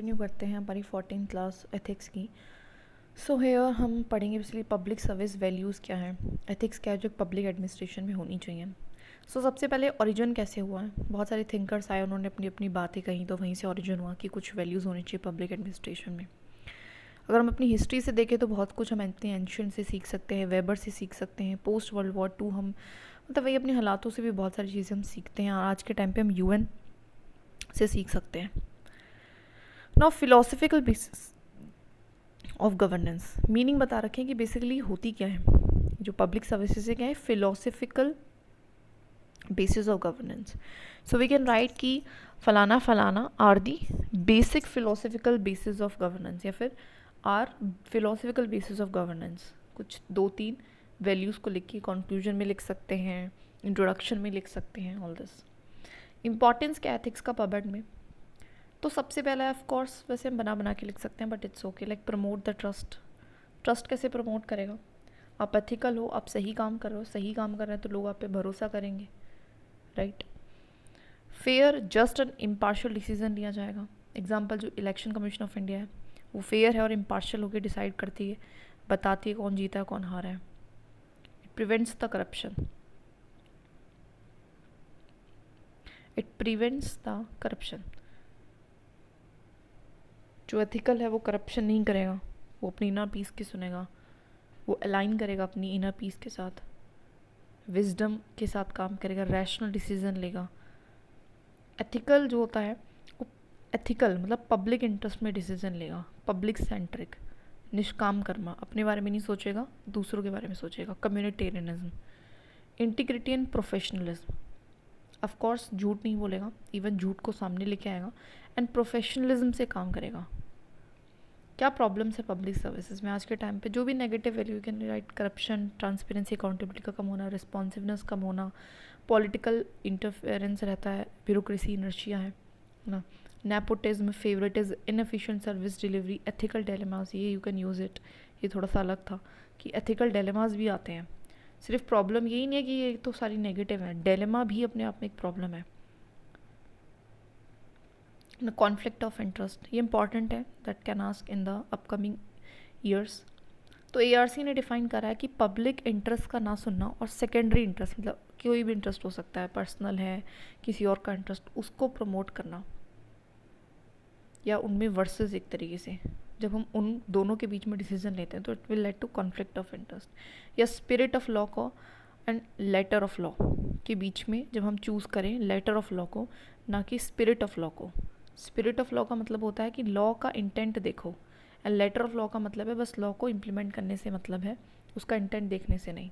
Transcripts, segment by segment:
Continue करते हैं हमारी 14 क्लास एथिक्स की। सो हेयर हम पढ़ेंगे बेसिकली पब्लिक सर्विस वैल्यूज़ क्या है, एथिक्स क्या है जो पब्लिक एडमिनिस्ट्रेशन में होनी चाहिए। सो सबसे पहले ओरिजिन कैसे हुआ है। बहुत सारे थिंकर्स आए, उन्होंने अपनी अपनी बातें कही, तो वहीं से ओरिजिन हुआ कि कुछ वैल्यूज़ होनी चाहिए पब्लिक एडमिनिस्ट्रेशन में। अगर हम अपनी हिस्ट्री से देखें तो बहुत कुछ हम इतने एंशियंट से सीख सकते हैं, वेबर से सीख सकते हैं, पोस्ट वर्ल्ड वॉर 2 हम मतलब वही अपने हालातों से भी बहुत सारी चीज़ें हम सीखते हैं, और आज के टाइम पे हम यूएन से सीख सकते हैं। Now philosophical basis of governance, meaning बता रखे हैं कि बेसिकली होती क्या है जो पब्लिक सर्विसेज है, क्या है philosophical basis of governance. So we can write कि फलाना फलाना are the basic philosophical basis of governance, या फिर are philosophical basis of governance. कुछ 2-3 वैल्यूज़ को लिख के कंक्लूजन में लिख सकते हैं, इंट्रोडक्शन में लिख सकते हैं, ऑल दिस। इंपॉर्टेंस क्या एथिक्स का पब्लिक में, तो सबसे पहला है ऑफ कोर्स, वैसे हम बना के लिख सकते हैं but it's okay, like promote the trust. Trust कैसे प्रमोट करेगा, आप एथिकल हो, आप सही काम कर रहे हो, सही काम कर रहे हैं तो लोग आप पे भरोसा करेंगे, right. Fair just and impartial decision लिया जाएगा। एग्जाम्पल जो इलेक्शन कमीशन ऑफ इंडिया है वो फेयर है और इम्पार्शियल होकर डिसाइड करती है, बताती है कौन जीता है कौन हारा है। It prevents the corruption, it prevents the corruption. जो एथिकल है वो करप्शन नहीं करेगा, वो अपनी इनर पीस की सुनेगा, वो अलाइन करेगा अपनी इनर पीस के साथ, विजडम के साथ काम करेगा, रैशनल डिसीजन लेगा। एथिकल जो होता है वो एथिकल मतलब पब्लिक इंटरेस्ट में डिसीजन लेगा, पब्लिक सेंट्रिक, निष्काम कर्मा, अपने बारे में नहीं सोचेगा, दूसरों के बारे में सोचेगा। Communitarianism, integrity and professionalism, of course झूठ नहीं बोलेगा, इवन झूठ को सामने लेके आएगा, एंड प्रोफेशनलिज्म से काम करेगा। क्या प्रॉब्लम्स है पब्लिक सर्विसेज में आज के टाइम पे, जो भी negative value can write, corruption, transparency, accountability का कम होना, रिस्पॉन्सिवनेस कम होना, पॉलिटिकल इंटरफेरेंस रहता है, ब्यूरोक्रेसी इनर्शिया है ना, nepotism, favouritism, inefficient service delivery, ethical dilemmas, ये यू कैन यूज़ इट। ये थोड़ा सा अलग था कि एथिकल डिलेमास भी आते हैं, सिर्फ प्रॉब्लम यही नहीं है कि ये तो सारी नेगेटिव है, डिलेमा भी अपने आप में एक प्रॉब्लम है। कॉन्फ्लिक्ट ऑफ इंटरेस्ट, ये इंपॉर्टेंट है, that can ask in the upcoming years. तो एआरसी ने डिफाइन करा है कि पब्लिक इंटरेस्ट का ना सुनना और सेकेंडरी इंटरेस्ट मतलब कोई भी इंटरेस्ट हो सकता है, पर्सनल है, किसी और का इंटरेस्ट, उसको प्रमोट करना या उनमें वर्सेस एक तरीके से जब हम उन दोनों के बीच में डिसीजन लेते हैं तो it will lead to conflict of interest. या स्पिरिट ऑफ लॉ को एंड लेटर ऑफ लॉ के बीच में जब हम चूज़ करें लेटर ऑफ लॉ को, ना कि स्पिरिट ऑफ लॉ को। स्पिरिट ऑफ लॉ का मतलब होता है कि लॉ का इंटेंट देखो, एंड लेटर ऑफ लॉ का मतलब है बस लॉ को इम्प्लीमेंट करने से मतलब है, उसका इंटेंट देखने से नहीं।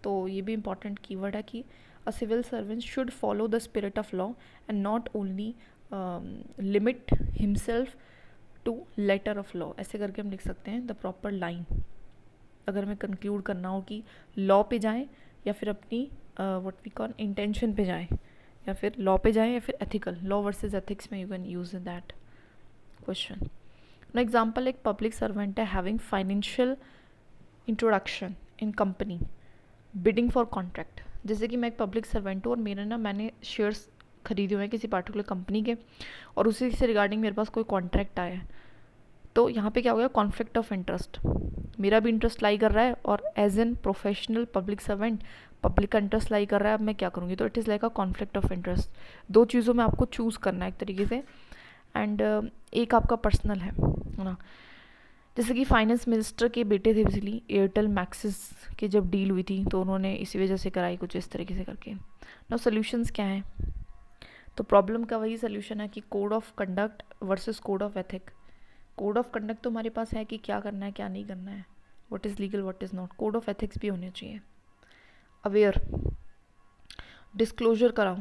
तो ये भी इंपॉर्टेंट कीवर्ड है कि a civil servant should follow the spirit of law and not only limit himself to letter of law. ऐसे करके हम लिख सकते हैं द प्रॉपर लाइन, अगर हमें कंक्लूड करना हो कि लॉ पे जाएं या फिर अपनी व्हाट वी कॉल इंटेंशन पे जाएं, या फिर लॉ पे जाएं या फिर एथिकल, लॉ वर्सेस एथिक्स में you can use that question. Know example, एक पब्लिक सर्वेंट है having financial introduction in company, bidding for contract. जैसे कि मैं एक पब्लिक सर्वेंट हूँ और मैंने शेयर्स खरीदे हुए हैं किसी पार्टिकुलर कंपनी के, और उसी से रिगार्डिंग मेरे पास कोई कॉन्ट्रैक्ट आया है, तो यहाँ पे क्या हो गया, कॉन्फ्लिक्ट ऑफ इंटरेस्ट। मेरा भी इंटरेस्ट लाई कर रहा है और as an professional public servant public का इंटरेस्ट लाई कर रहा है, अब मैं क्या करूँगी, तो it is like a conflict of interest. दो चीज़ों में आपको चूज़ करना है एक तरीके से, एंड एक आपका पर्सनल है ना। जैसे कि फाइनेंस मिनिस्टर के बेटे थे बिजली, एयरटेल मैक्सिस की जब डील हुई थी तो उन्होंने इसी वजह से कराई, कुछ इस तरीके से करके। ना सोल्यूशंस क्या हैं, तो प्रॉब्लम का वही सोल्यूशन है कि code of conduct versus code of ethic. Code of conduct तो हमारे पास है कि क्या करना है क्या नहीं करना है, what is legal what is not. Code of ethics भी होने चाहिए। अवेयर, डिस्क्लोजर कराओ,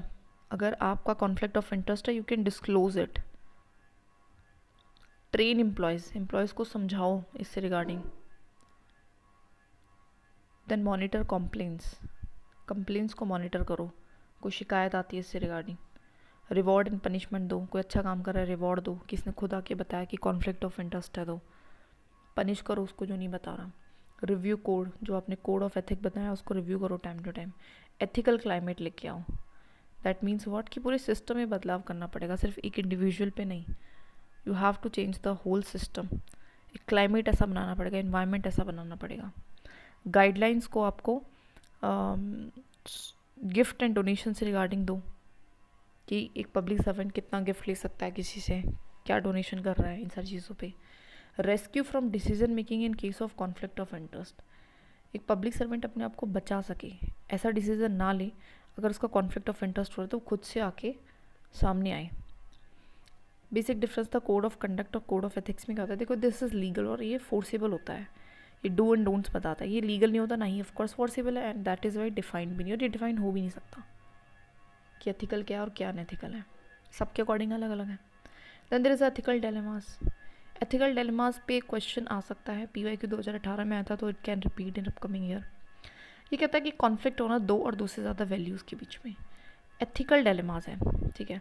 अगर आपका कॉन्फ्लिक्ट ऑफ इंटरेस्ट है you can disclose it. Train employees को समझाओ इससे रिगार्डिंग। देन मॉनिटर कंप्लेंट्स को मॉनिटर करो, कोई शिकायत आती है इससे रिगार्डिंग। रिवॉर्ड एंड पनिशमेंट दो, कोई अच्छा काम कर रहा है रिवॉर्ड दो, किसने खुद आके बताया कि कॉन्फ्लिक्ट ऑफ इंटरेस्ट है तो पनिश करो उसको जो नहीं बता रहा। रिव्यू कोड, जो आपने कोड ऑफ एथिक बताया उसको रिव्यू करो time to time. Ethical climate लेके आओ, दैट मीन्स व्हाट कि पूरे सिस्टम में बदलाव करना पड़ेगा, सिर्फ एक इंडिविजुअल पे नहीं। You have to change the whole system. एक क्लाइमेट ऐसा बनाना पड़ेगा, इन्वायरमेंट ऐसा बनाना पड़ेगा। गाइडलाइंस को आपको गिफ्ट एंड डोनेशन से रिगार्डिंग दो कि एक पब्लिक सर्वेंट कितना गिफ्ट ले सकता है किसी से, क्या डोनेशन कर रहा है, इन सारी चीज़ों पे। Rescue from decision making in case of conflict of interest. एक पब्लिक सर्वेंट अपने आप को बचा सके, ऐसा डिसीजन ना ले अगर उसका कॉन्फ्लिक्ट ऑफ इंटरेस्ट हो रहा है तो खुद से आके सामने आए। बेसिक डिफरेंस था कोड ऑफ कंडक्ट और कोड ऑफ एथिक्स में क्या होता है, देखो दिस इज़ लीगल और ये फोर्सेबल होता है, ये डू एंड डोंट्स बताता है। ये लीगल नहीं होता, ना ही ऑफकोर्स फोर्सेबल है, and that is why defined भी नहीं, और ये डिफाइन हो भी नहीं सकता कि एथिकल क्या है और क्या अनएथिकल है, सबके अकॉर्डिंग अलग अलग है। Then there is ethical dilemmas. Ethical dilemmas पे क्वेश्चन आ सकता है, PYQ 2018 में आया था, तो it can repeat in upcoming year. ये कहता है कि कॉन्फ्लिक्ट होना दो और दो से ज़्यादा वैल्यूज़ के बीच में, एथिकल डिलेमास है, ठीक है।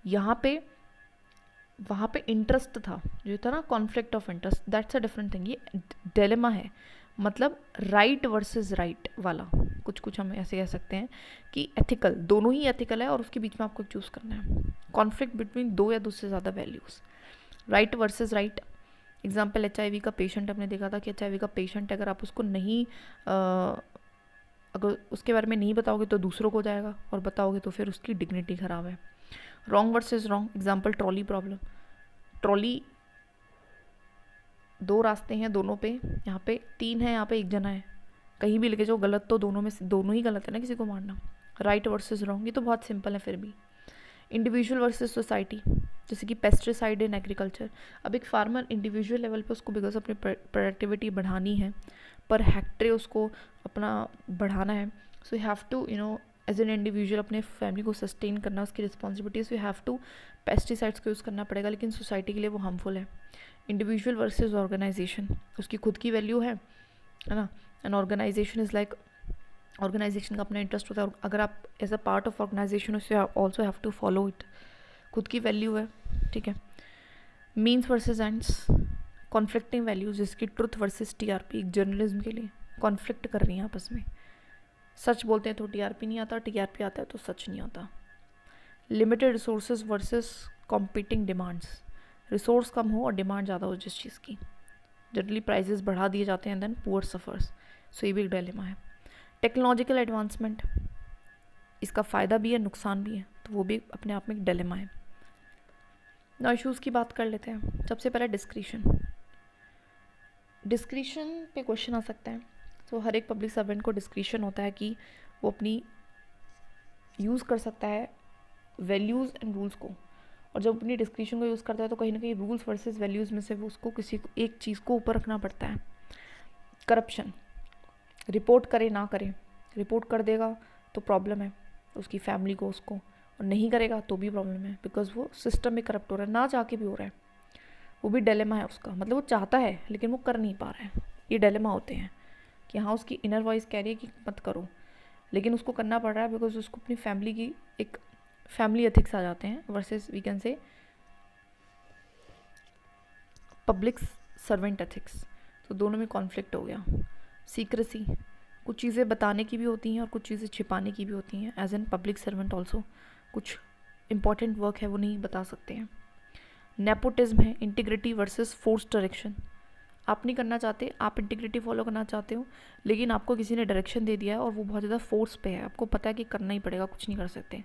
यहाँ पे वहाँ पे इंटरेस्ट था, जो था ना conflict of interest, that's a different thing. ये डिलेमा है, मतलब राइट वर्सेस राइट वाला, कुछ कुछ हम ऐसे कह सकते हैं कि एथिकल, दोनों ही एथिकल है और उसके बीच में आपको चूज़ करना है। कॉन्फ्लिक्ट बिटवीन दो या दो से ज़्यादा values, right versus right. Example HIV का पेशेंट, हमने देखा था कि HIV का पेशेंट अगर आप उसको नहीं अगर उसके बारे में नहीं बताओगे तो दूसरों को जाएगा, और बताओगे तो फिर उसकी डिग्निटी ख़राब है। Wrong versus wrong, example trolley problem. Trolley दो रास्ते हैं दोनों पे, यहाँ पे 3 है, यहाँ पे 1 जना है, कहीं भी लेके जाओ गलत तो दोनों में से दोनों ही गलत है ना, किसी को मारना। राइट वर्सेस रॉन्ग, ये तो बहुत सिंपल है फिर भी। इंडिविजुअल वर्सेस सोसाइटी, जैसे कि पेस्टिसाइड इन एग्रीकल्चर। अब एक फार्मर इंडिविजुअल लेवल पे उसको बिकॉज अपनी प्रोडक्टिविटी बढ़ानी है, पर हेक्टरे उसको अपना बढ़ाना है, so you have to as an individual अपने फैमिली को सस्टेन करना, उसकी responsibilities, you have to pesticides को यूज़ करना पड़ेगा, लेकिन सोसाइटी के लिए वो हार्मफुल है। इंडिविजुअल वर्सेस ऑर्गेनाइजेशन, उसकी खुद की वैल्यू है ना, and organization is like, organization का अपना इंटरेस्ट होता है, और अगर आप as a part of organization also have to follow it, खुद की वैल्यू है, ठीक है। Means versus ends, conflicting values, जिसकी ट्रुथ वर्सेस TRP, एक जर्नलिज्म के लिए कॉन्फ्लिक्ट कर रही हैं आपस में। सच बोलते हैं तो TRP नहीं आता, TRP आता है तो सच नहीं आता। Limited resources versus competing demands, resource कम हो और डिमांड ज़्यादा हो जिस चीज़ की, जनरली प्राइजेस बढ़ा दिए जाते हैं, देन पुअर सफर्स, सो ये भी एक डिलेमा है। टेक्नोलॉजिकल एडवांसमेंट, इसका फ़ायदा भी है नुकसान भी है, तो वो भी अपने आप में एक डिलेमा है। ना इश्यूज़ की बात कर लेते हैं। सबसे पहले डिस्क्रिशन। डिस्क्रिशन पे क्वेश्चन आ सकता है, तो हर एक पब्लिक सर्वेंट को डिस्क्रिशन होता है कि वो अपनी यूज़ कर सकता है वैल्यूज़ एंड रूल्स को, और जब अपनी डिस्क्रिशन को यूज़ करता है तो कहीं ना कहीं रूल्स वर्सेस वैल्यूज़ में से वो उसको किसी एक चीज़ को ऊपर रखना पड़ता है। करप्शन, रिपोर्ट करे ना करे, रिपोर्ट कर देगा तो प्रॉब्लम है उसकी फैमिली को, उसको, और नहीं करेगा तो भी प्रॉब्लम है, बिकॉज वो सिस्टम में करप्ट हो रहा है, ना चाह के भी हो रहा है, वो भी डिलेमा है उसका, मतलब वो चाहता है लेकिन वो कर नहीं पा रहा है। ये डिलेमा होते हैं कि हाँ उसकी इनर वॉइस कह रही है कि मत करो, लेकिन उसको करना पड़ रहा है बिकॉज उसको अपनी फैमिली की एक फैमिली एथिक्स आ जाते हैं, versus we can say public servant ethics, तो दोनों में कॉन्फ्लिक्ट हो गया। सीक्रेसी, कुछ चीज़ें बताने की भी होती हैं और कुछ चीज़ें छिपाने की भी होती हैं, as an public servant also कुछ इंपॉर्टेंट वर्क है वो नहीं बता सकते हैं। नेपोटिज्म है, इंटीग्रिटी वर्सेस फोर्स डायरेक्शन, आप नहीं करना चाहते, आप इंटीग्रिटी फॉलो करना चाहते हो, लेकिन आपको किसी ने डायरेक्शन दे दिया है और वो बहुत ज़्यादा फोर्स पे है, आपको पता है कि करना ही पड़ेगा, कुछ नहीं कर सकते।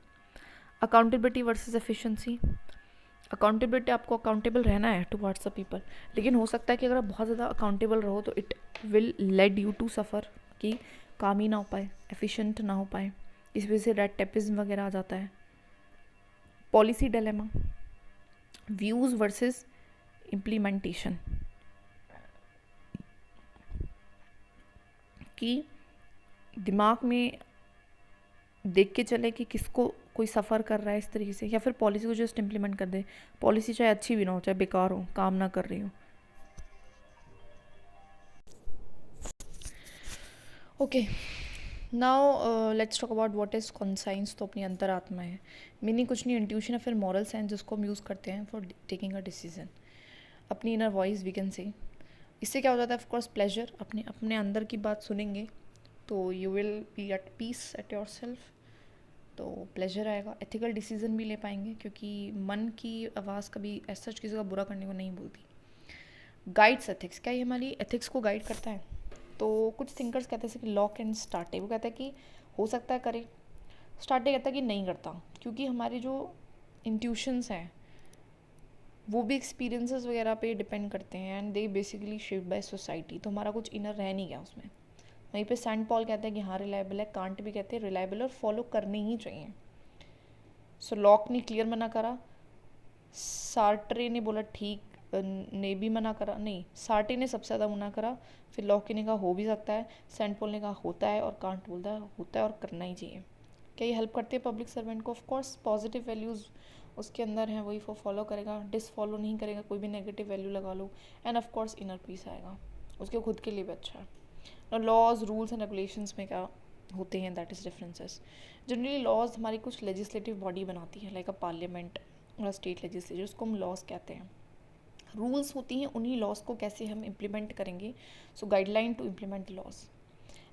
अकाउंटेबिलिटी वर्सेस एफिशिएंसी, अकाउंटेबिलिटी, आपको अकाउंटेबल रहना है टुवर्ड्स द पीपल, लेकिन हो सकता है कि अगर आप बहुत ज़्यादा अकाउंटेबल रहो तो it will lead you to suffer, कि काम ही ना हो पाए, एफिशिएंट ना हो पाए, इस वजह से रेड टेपिज्म वगैरह आ जाता है। Policy dilemma, views versus implementation, कि दिमाग में देख के चले कि किसको कोई सफ़र कर रहा है इस तरीके से, या फिर पॉलिसी को जस्ट इम्प्लीमेंट कर दे, पॉलिसी चाहे अच्छी भी ना हो, चाहे बेकार हो, काम ना कर रही हो। Okay, now let's talk about what is conscience. तो अपनी अंतरात्मा है, मीनिंग कुछ नहीं, इंट्यूशन है, फिर मॉरल साइंस जिसको हम यूज़ करते हैं फॉर टेकिंग अ डिसीजन, अपनी inner voice we can say. इससे क्या हो जाता है, ऑफ कोर्स प्लेजर, अपने अंदर की बात सुनेंगे तो you will be at peace at your self, तो प्लेजर आएगा, एथिकल डिसीजन भी ले पाएंगे, क्योंकि मन की आवाज़ कभी ऐसा किसी का बुरा करने को नहीं बोलती। गाइड्स एथिक्स, क्या ये हमारी एथिक्स को गाइड करता है? तो कुछ थिंकर्स कहते हैं कि लॉक एंड स्टार्टे, वो कहता है कि हो सकता है करे, स्टार्टे कहता है कि नहीं करता, क्योंकि हमारे जो इंट्यूशंस हैं वो भी एक्सपीरियंसेस वगैरह पे डिपेंड करते हैं, and they basically shaped by society. तो हमारा कुछ इनर रह नहीं गया उसमें। वहीं पे सेंट पॉल कहते हैं कि हाँ रिलायबल है, कांट भी कहते हैं रिलायबल और फॉलो करने ही चाहिए। सो लॉक ने क्लियर मना करा, सार्ट्रे ने बोला ठीक, ने भी मना करा, नहीं सार्टे ने सबसे ज़्यादा मना करा, फिर लॉक ने कहा हो भी सकता है, सेंट पॉल ने कहा होता है, और कांट बोलता है होता है और करना ही चाहिए। क्या ये हेल्प करती है पब्लिक सर्वेंट को? ऑफ कोर्स पॉजिटिव वैल्यूज़ उसके अंदर हैं, वही वो फॉलो करेगा, डिसफॉलो नहीं करेगा, कोई भी नेगेटिव वैल्यू लगा लो, and of course inner peace आएगा, उसके खुद के लिए भी अच्छा है। और लॉज रूल्स एंड रेगुलेशंस में क्या होते हैं, that is differences. Generally laws हमारी कुछ लेजिस्लेटिव बॉडी बनाती है, लाइक अ पार्लियामेंट और स्टेट लेजिस्लेचर, उसको हम लॉज कहते हैं। रूल्स होती हैं, उन्हीं लॉज को कैसे हम इम्प्लीमेंट करेंगे, so guideline to implement laws.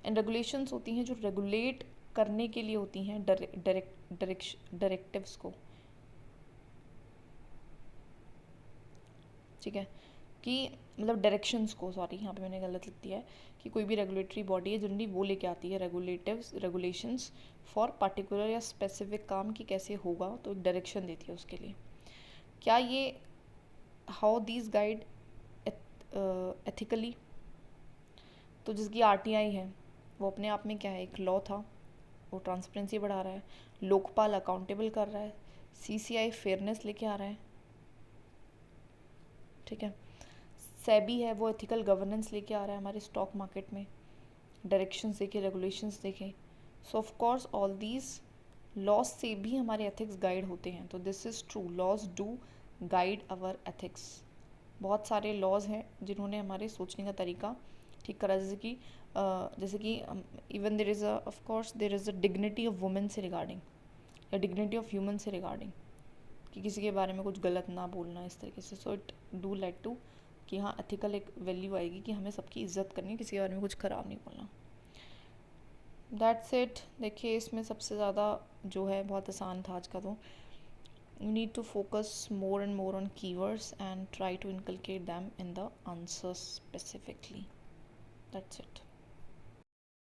And regulations होती हैं जो रेगुलेट करने के लिए होती हैं डायरेक्टिव्स को, ठीक है, कि मतलब डायरेक्शंस को, सॉरी यहाँ पे मैंने गलत लिख दिया है, कि कोई भी रेगुलेटरी बॉडी है जनरली वो लेके आती है रेगुलेटिव्स रेगुलेशंस फॉर पर्टिकुलर या स्पेसिफिक काम की कैसे होगा, तो एक डायरेक्शन देती है उसके लिए। क्या ये हाउ दीज गाइड एथिकली? तो जिसकी आरटीआई है वो अपने आप में क्या है, एक लॉ था, वो ट्रांसपेरेंसी बढ़ा रहा है, लोकपाल अकाउंटेबल कर रहा है, सीसीआई फेयरनेस लेके आ रहा है, ठीक है, सेबी है वो एथिकल गवर्नेंस लेके आ रहा है हमारे स्टॉक मार्केट में, डायरेक्शंस देखे, रेगुलेशंस देखे। So of course all these laws से भी हमारे एथिक्स गाइड होते हैं। तो this is true, laws do guide our ethics. बहुत सारे लॉज हैं जिन्होंने हमारे सोचने का तरीका ठीक करा, जैसे कि even there is of course there is a dignity of women से रिगार्डिंग, या डिग्निटी ऑफ ह्यूमन से रिगार्डिंग, कि किसी के बारे में कुछ गलत ना बोलना इस तरीके से। So it do lead to कि हाँ एथिकल एक वैल्यू आएगी कि हमें सबकी इज्जत करनी है, किसी के बारे में कुछ ख़राब नहीं बोलना। That's it. देखिए इसमें सबसे ज़्यादा जो है बहुत आसान था आज का, तो you need to focus more and more on keywords and try to inculcate them in the answers specifically. That's it.